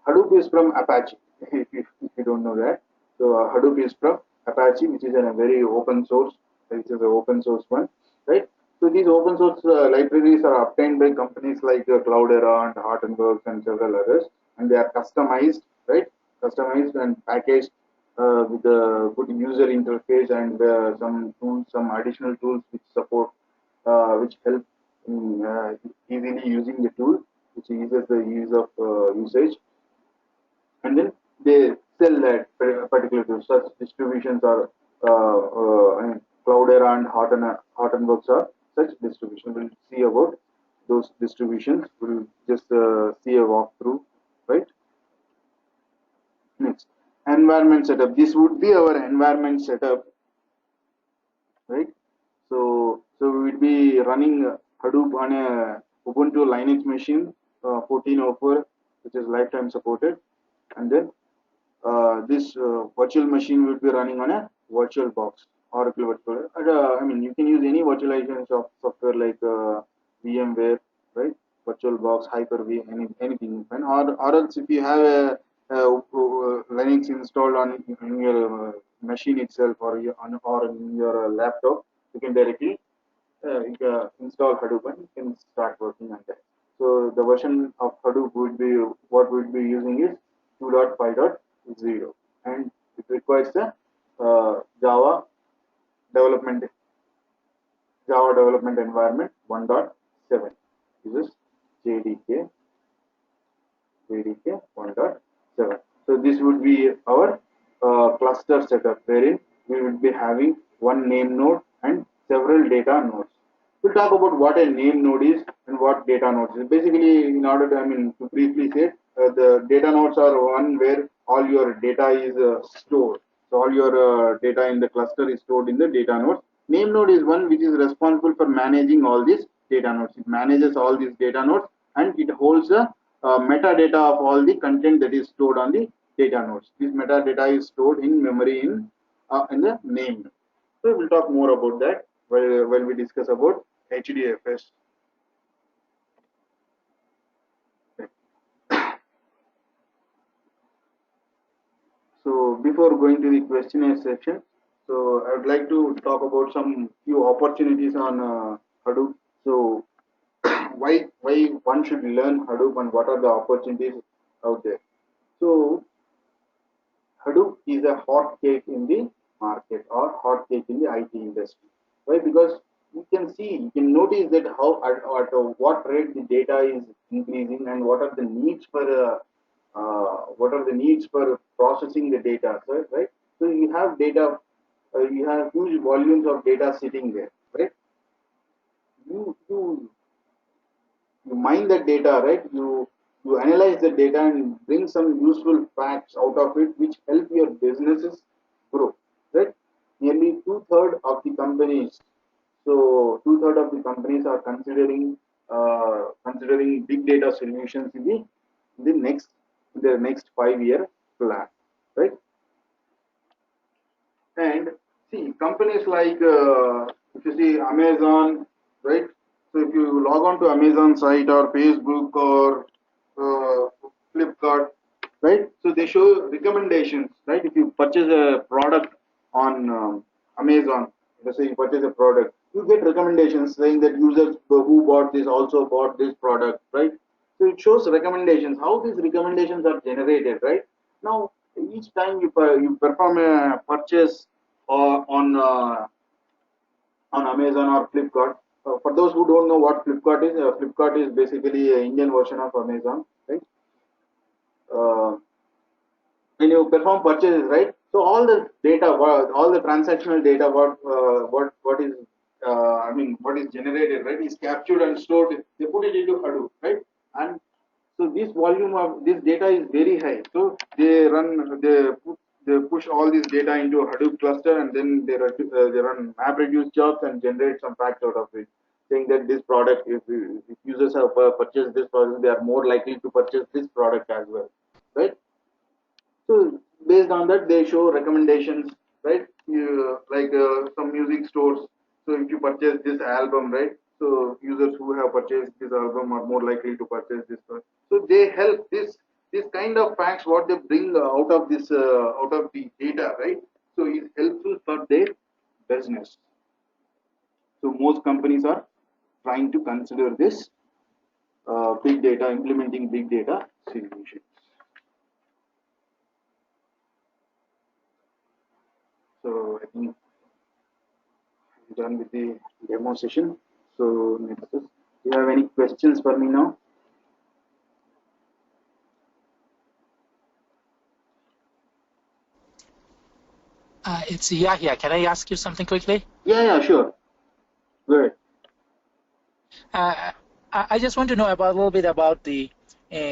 Hadoop is from Apache, if you don't know that. So, Hadoop is from Apache, which is a very open source, which is an open source one, right? So these open source libraries are obtained by companies like Cloudera and Hortonworks and several others, and they are customized, right? Customized and packaged with a good user interface, and some tools, some additional tools which support, which help in easily using the tool, which eases the ease of usage, and then they sell that particular tool. Such distributions are Cloudera and Hortonworks are such distribution. We'll see about those distributions. We'll just see a walkthrough, right? Next, environment setup. This would be our environment setup, right? So we will be running Hadoop on a Ubuntu Linux machine, 1404, which is lifetime supported, and then this virtual machine will be running on a virtual box, Oracle virtual. I mean, you can use any virtualization software like VMware, right? VirtualBox, Hyper-V, anything. Or else, if you have a Linux installed on your machine itself, or in your laptop, you can directly install Hadoop and you can start working on that. So the version of Hadoop would be, what we'll be using is 2.5.0, and it requires the uh, development Java development environment 1.7, uses JDK JDK 1.7. So this would be our cluster setup, wherein we will be having one name node and several data nodes. We'll talk about what a name node is and what data nodes is. Basically, in order to, I mean, to briefly say, the data nodes are one where all your data is stored. So all your data in the cluster is stored in the data nodes. Name node is one which is responsible for managing all these data nodes. It manages all these data nodes, and it holds the metadata of all the content that is stored on the data nodes. This metadata is stored in memory in the name. So we'll talk more about that while we discuss about HDFS. So before going to the questionnaire section, So I would like to talk about some few opportunities on Hadoop. So why one should learn Hadoop and what are the opportunities out there? So Hadoop is a hot cake in the market or hot cake in the IT industry. Why? Because you can notice that how at what rate the data is increasing and what are the needs for processing the data, right? So you have data, you have huge volumes of data sitting there, right? You mine that data, right? You analyze the data and bring some useful facts out of it, which help your businesses grow, right? Nearly two-thirds of the companies, so two-thirds of the companies are considering big data solutions in the next in their next 5 year plan, right? And see, companies like if you see Amazon, right? So if you log on to Amazon site or Facebook or Flipkart, right? So they show recommendations, right? If you purchase a product on Amazon, let's say you purchase a product, you get recommendations saying that users who bought this also bought this product, right? So it shows recommendations. How these recommendations are generated, right? Now, each time you perform a purchase on Amazon or Flipkart. For those who don't know what Flipkart is basically an Indian version of Amazon, right? Uh, when you perform purchases, right? So all the data, all the transactional data, what is, what is generated, right, is captured and stored. They put it into Hadoop, right? And so this volume of this data is very high. So they push all this data into a Hadoop cluster, and then they run MapReduce jobs and generate some facts out of it, saying that this product, if users have purchased this product, they are more likely to purchase this product as well, right? So based on that, they show recommendations, right? Like some music stores. So if you purchase this album, right? So users who have purchased this album are more likely to purchase this one. So they help this kind of facts what they bring out of the data, right? So is helpful for their business. So most companies are trying to consider this big data, implementing big data solutions. So I think done with the demo session. So next is, do you have any questions for me now? It's Yahya. Can I ask you something quickly? Yeah, sure. Good. Uh, I just want to know about a little bit about the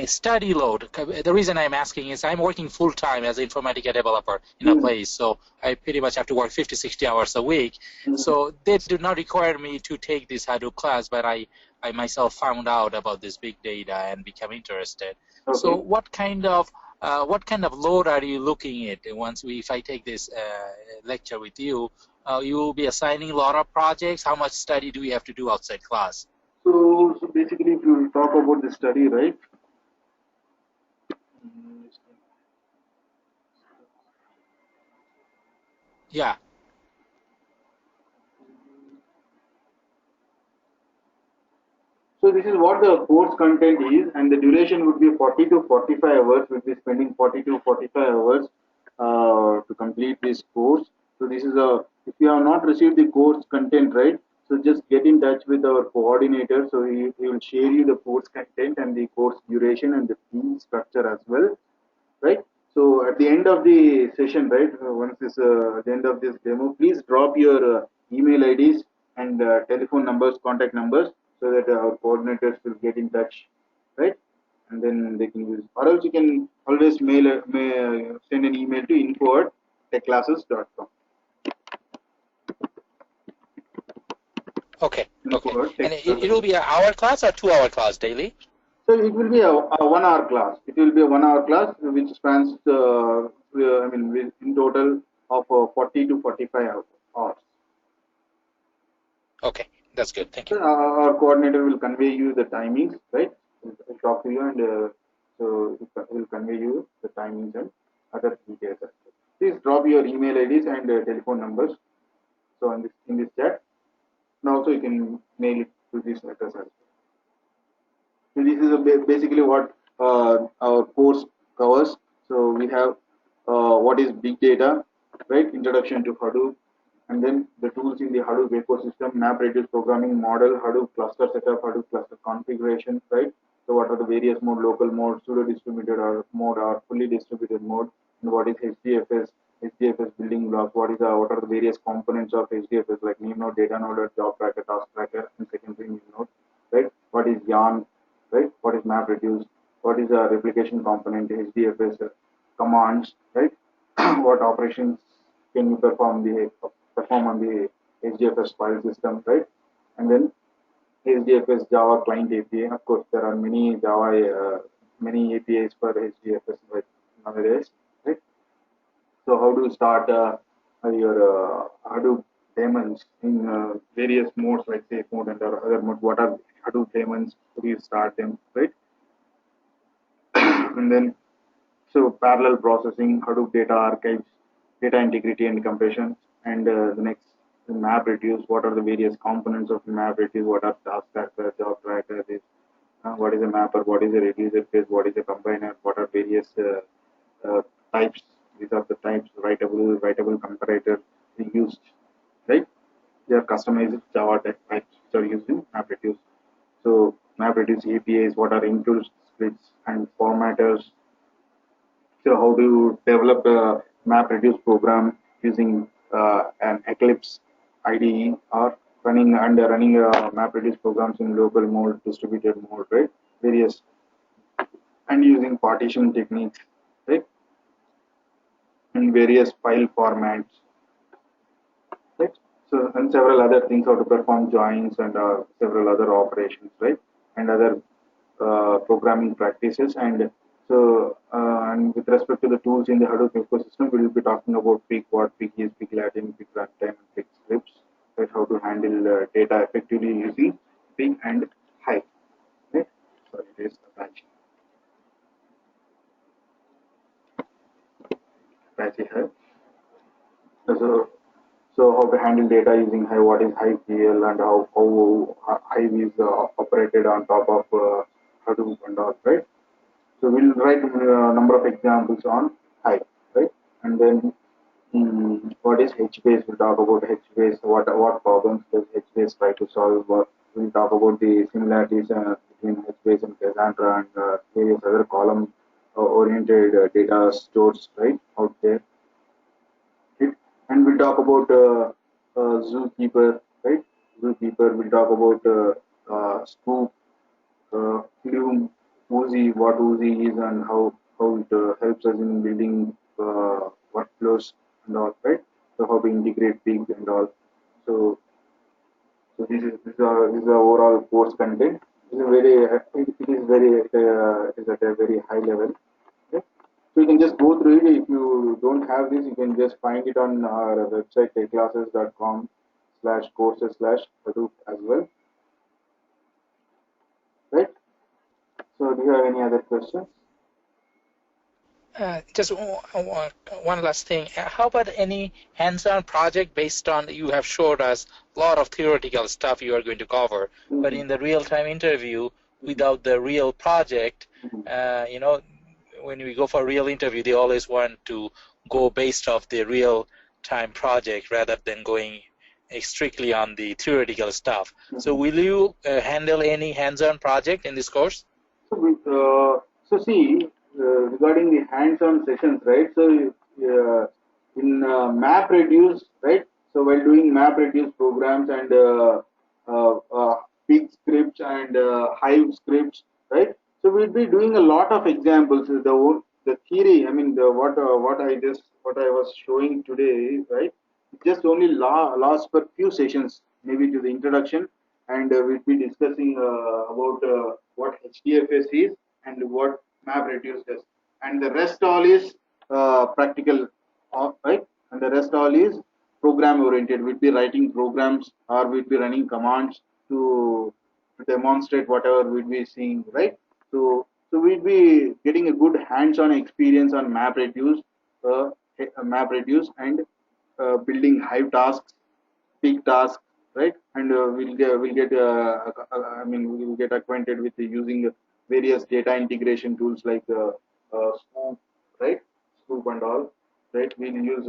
study load. The reason I'm asking is I'm working full time as an Informatica developer in a Mm, place, so I pretty much have to work 50, 60 hours a week. mm, So they do not require me to take this Hadoop class, but I myself found out about this big data and become interested. So okay. what kind of load are you looking at if I take this lecture with you? You will be assigning a lot of projects. How much study do we have to do outside class? So basically, if you talk about the study, right? Mm, Yeah. So this is what the course content is, and the duration would be 40 to 45 hours. We'll be spending 40 to 45 hours to complete this course. So this is a, if you have not received the course content, right? So just get in touch with our coordinator. So he will share you the course content and the course duration and the fee structure as well, right? So at the end of the session, right, once this at the end of this demo, please drop your email IDs and telephone numbers, contact numbers, so that our coordinators will get in touch, right? And then they can use, or else you can always send an email to info@techclasses.com. Okay. Okay. And it will Info@techclasses. be an hour class or 2 hour class daily? So it will be a 1 hour class. It will be a 1 hour class which spans, in total of 40 to 45 hours. Okay. That's good. Thank you. So our coordinator will convey you the timings, right? He'll talk to you and so he will convey you the timings and other details. please drop your email IDs and telephone numbers. So in this chat, and also you can mail it to this address as well. So this is basically what our course covers. So we have what is big data, right? Introduction to Hadoop, and then the tools in the Hadoop ecosystem, map-reduce programming model, Hadoop cluster setup, Hadoop cluster configuration, right? So what are the various mode, local mode, pseudo-distributed or mode, or fully distributed mode, and what is HDFS, HDFS building blocks, what are the various components of HDFS like name node, data node, job tracker, task tracker, and secondary node, right? What is yarn, right? What is MapReduce? What is a replication component? HDFS commands, right? What operations can you perform on the HDFS file system, right? And then HDFS Java client API. Of course, there are many Java many APIs for HDFS right nowadays, right? So how do you start your Hadoop daemons in various modes like safe mode and other mode? What are Hadoop daemons? How do you start them, right? And then so parallel processing, Hadoop data archives, data integrity and compression, and the next map reduce. What are the various components of map reduce? What are task tracker, job tracker? This, what is a mapper? What is a reducer phase? What is a combiner? What are various uh, types? These are the types writable comparator used, right? They are customized Java types which are used in MapReduce. So MapReduce APIs, what are include scripts and formatters, so how do you develop a MapReduce program using an Eclipse IDE or running MapReduce programs in local mode, distributed mode, right? Various and using partition techniques, right? In various file formats, right? So and several other things how to perform joins and several other operations, right? And other programming practices. And so, and with respect to the tools in the Hadoop ecosystem, we will be talking about Pig, what Pig is, Pig Latin, Pig Runtime, and Pig scripts, right? How to handle data effectively using Pig and Hive, right? Sorry, it is Apache Hive. So, so how to handle data using Hive, what is Hive PL, and how Hive is operated on top of Hadoop and all, right? So we'll write a number of examples on Hive, right? And then what is HBase? We'll talk about HBase. What problems does HBase try to solve? We'll talk about the similarities between HBase and Cassandra and various other column oriented data stores, right, out there. Right? And we'll talk about Zookeeper, right? Zookeeper. We'll talk about Scoop, Flume, Oozy, what Oozy is, and how it helps us in building workflows and all, right? So how to integrate Pig and all. So this is the overall course content. It is very it is at a very high level. Okay? So you can just go through it. If you don't have this, you can just find it on our website techclasses.com/courses/Hadoop as well, right? So do you have any other questions? Just one last thing. How about any hands-on project based on you have showed us a lot of theoretical stuff you are going to cover, but Mm-hmm. in the real-time interview without the real project, Mm-hmm. when we go for a real interview, they always want to go based off the real-time project rather than going strictly on the theoretical stuff. So Mm-hmm. will you handle any hands-on project in this course? So, so see, regarding the hands-on sessions, right? So, in MapReduce, right? So, while doing MapReduce programs and Pig scripts and Hive scripts, right? So, we'll be doing a lot of examples. The theory, I mean, what I was showing today, right? Just only last for few sessions, maybe to the introduction, and we'll be discussing about what HDFS is and what MapReduce does, and the rest all is practical, right? And the rest all is program oriented. We'll be writing programs or we'll be running commands to demonstrate whatever we'll be seeing, right? So we'll be getting a good hands-on experience on MapReduce MapReduce and building Hive tasks, peak tasks, right? And I mean, we will get acquainted with using various data integration tools like Scoop, right? Scoop and all, right? We'll use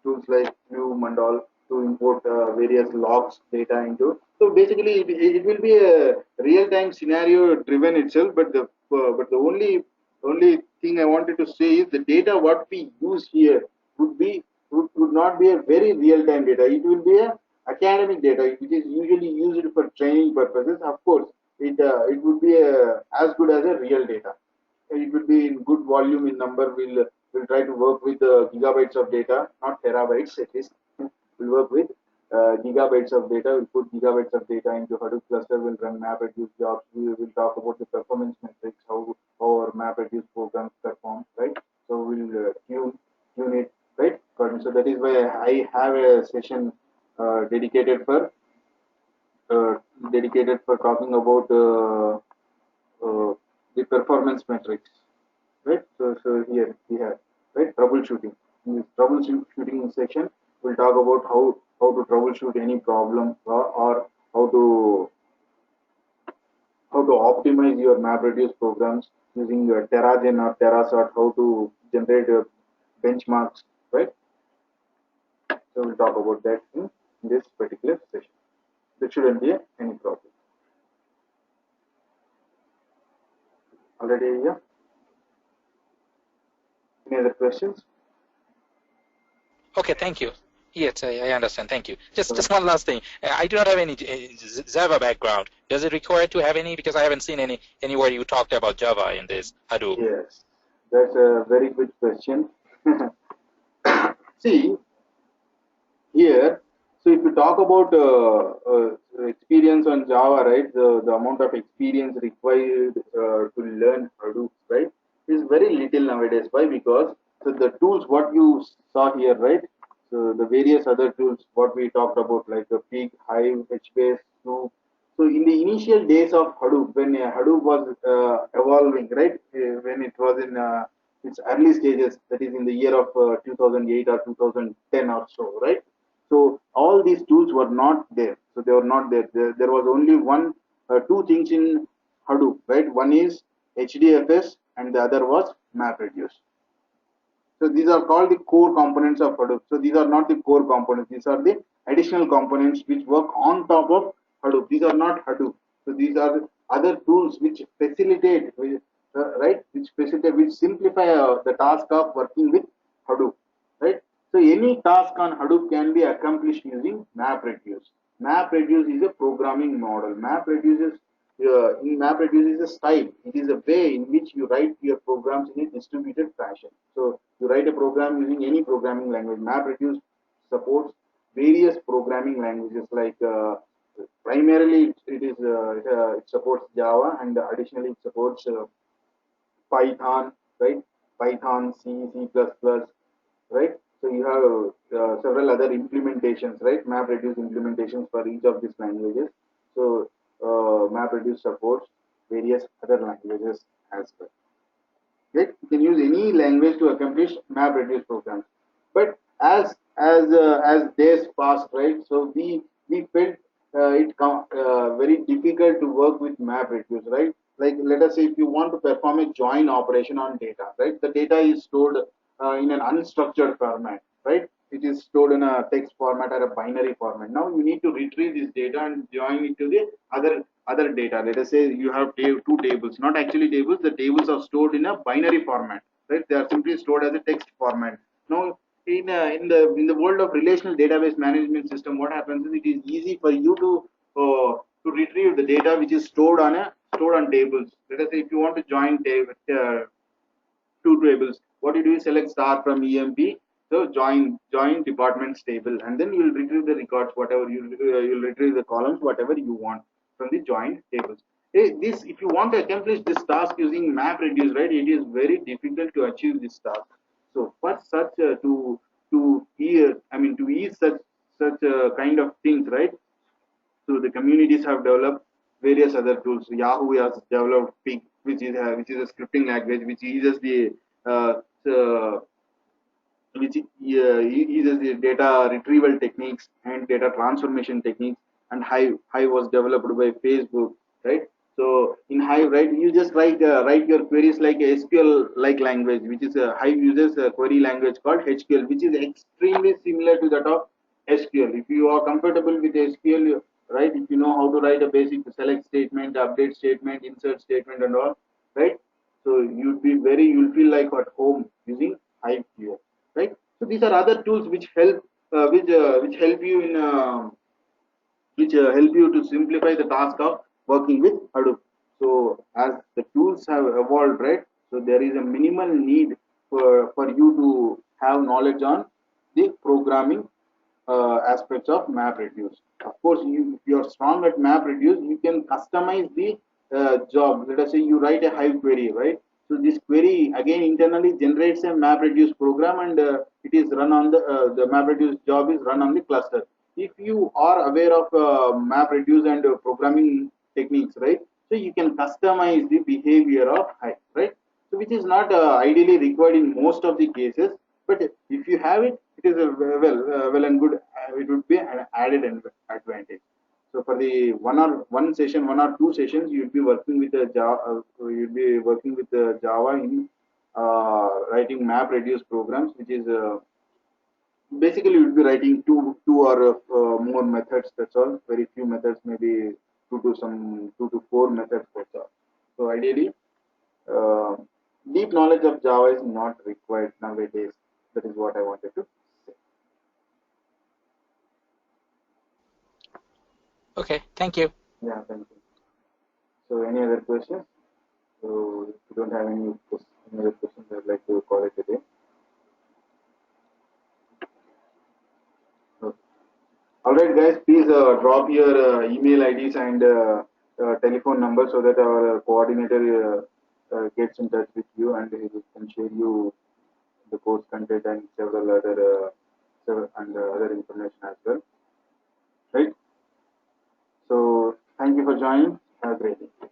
tools like Vue and all to import various logs data into. So basically, it will be a real-time scenario driven itself, but the only thing I wanted to say is the data what we use here would not be a very real-time data. It will be a academic data, which is usually used for training purposes. Of course, it would be as good as a real data. It will be in good volume in number. We'll try to work with gigabytes of data, not terabytes at least. We'll work with gigabytes of data. We'll put gigabytes of data into Hadoop cluster. We'll run MapReduce jobs. We will talk about the performance metrics, how our MapReduce programs perform, right? So we'll tune it, right? So that is why I have a session dedicated for uh, dedicated for talking about the performance metrics, right? So here we have, right, troubleshooting. In this troubleshooting section, we'll talk about how to troubleshoot any problem, or how to optimize your MapReduce programs using TerraGen or TerraSort, how to generate benchmarks, right? So we'll talk about that in this particular session. There shouldn't be any problem. Already, yeah. Any other questions? Okay, thank you. Yes, I understand. Thank you. So, Just one last thing. I do not have any Java background. Does it require to have any? Because I haven't seen anywhere you talked about Java in this Hadoop. yes, that's a very good question. See, here, so if you talk about experience on Java, right, the amount of experience required to learn Hadoop, right, is very little nowadays. Why? Because so the tools what you saw here, right, so the various other tools what we talked about, like the Pig, Hive, HBase, Snoop. So in the initial days of Hadoop, when Hadoop was evolving, right, when it was in its early stages, that is in the year of 2008 or 2010 or so, right? So all these tools were not there. So they were not there. There was only two things in Hadoop, right? One is HDFS and the other was MapReduce. So these are called the core components of Hadoop. So these are not the core components. These are the additional components which work on top of Hadoop. These are not Hadoop. So these are the other tools which facilitate, right? Which facilitate, which simplify the task of working with Hadoop, right? So any task on Hadoop can be accomplished using MapReduce. MapReduce is a programming model. MapReduce is a style. It is a way in which you write your programs in a distributed fashion. So you write a program using any programming language. MapReduce supports various programming languages like primarily it supports Java, and additionally it supports Python, right? Python, C, C++, right? So you have several other implementations, right? MapReduce implementations for each of these languages. So MapReduce supports various other languages as well. Right? You can use any language to accomplish MapReduce programs. But as days passed, right? So we felt very difficult to work with MapReduce, right? Like let us say if you want to perform a join operation on data, right? The data is stored in an unstructured format, right? It is stored in a text format or a binary format. Now you need to retrieve this data and join it to the other data. Let us say you have two tables, not actually tables. The tables are stored in a binary format, right? They are simply stored as a text format. Now in the world of relational database management system, what happens is it is easy for you to retrieve the data which is stored on tables. Let us say if you want to join two tables. What you do is select star from EMP. So join departments table, and then you will retrieve the records, whatever you'll retrieve the columns, whatever you want from the joined tables. This, if you want to accomplish this task using MapReduce, right, it is very difficult to achieve this task. So for such to ease such kind of things, right? So the communities have developed various other tools. Yahoo has developed Pig, which is a scripting language which eases the uh, uh, which uses the data retrieval techniques and data transformation techniques. And Hive was developed by Facebook, right? So in Hive, right, you just write your queries like a SQL like language, which is Hive uses a query language called HQL, which is extremely similar to that of SQL. If you are comfortable with SQL, right, if you know how to write a basic select statement, update statement, insert statement, and all, right? So you'll feel like at home using Hive here, right? So these are other tools which which help you in help you to simplify the task of working with Hadoop. So as the tools have evolved, right? So there is a minimal need for you to have knowledge on the programming aspects of MapReduce. Of course, if you are strong at MapReduce, you can customize the job. Let us say you write a Hive query, right? So this query again internally generates a MapReduce program, and it is run on the MapReduce job is run on the cluster. If you are aware of MapReduce and programming techniques, right? So you can customize the behavior of Hive, right? So which is not ideally required in most of the cases, but if you have it, it is a well and good. It would be an added advantage. So for the one session, 1 or 2 sessions, you'd be working with the Java. You'd be working with the Java in writing map reduce programs, which is basically you'd be writing two or more methods. That's all. Very few methods, maybe 2 to 4 methods. That's all. So ideally, uh, deep knowledge of Java is not required nowadays. That is what I wanted to say. Okay, thank you. Yeah, thank you. So, any other questions? So, if you don't have any other questions, I'd like to call it a day. So, all right, guys, please drop your email IDs and telephone number so that our coordinator gets in touch with you and he can share you the course content and several other information as well. Right? So, thank you for joining. Have a great day.